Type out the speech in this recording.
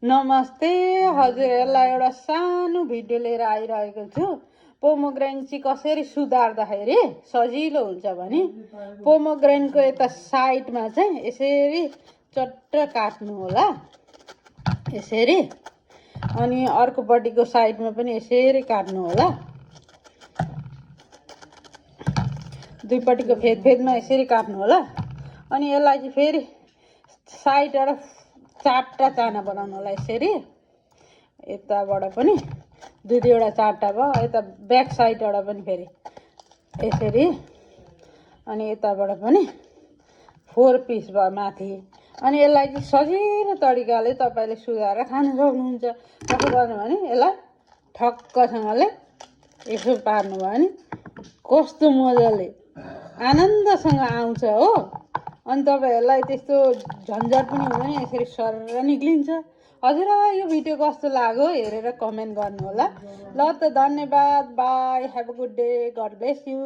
नमस्ते हजुरहरूलाई एउटा सानो भिडियो लिएर आइरहेको छु। पोमोग्रेनेट चाहिँ कसरी सुधार्दाखेरि सजिलो हुन्छ भने पोमोग्रेनेटको यता साइडमा चाहिँ यसरी चट्ट काट्नु होला, यसरी। अनि अर्कोपट्टिको साइडमा पनि यसरी काट्नु होला, दुईपट्टिको फेदमा यसरी काट्नु होला। अनि यसलाई चाहिँ फेरि साइडबाट चारवटा चाना बनाउनु होला, यसरी। यताबाट पनि दुईवटा चारवटा भयो, यता ब्याक साइडबाट पनि फेरि यसरी। अनि यताबाट पनि 4 पिस भयो माथि। अनि यसलाई चाहिँ सजिलो तरिकाले तपाईँले सुधारेर खान सक्नुहुन्छ। कसो गर्नु भने यसलाई ठक्कसँगले यसो पार्नु भयो भने कस्तो मजाले आनन्दसँग आउँछ हो। अनि तपाईँहरूलाई त्यस्तो झन्झट पनि हुँदैन, यसरी सरर निक्लिन्छ। हजुरलाई यो भिडियो कस्तो लाग्यो हेरेर कमेन्ट गर्नु होला। ल त धन्यवाद, bye, have a good day, God bless you.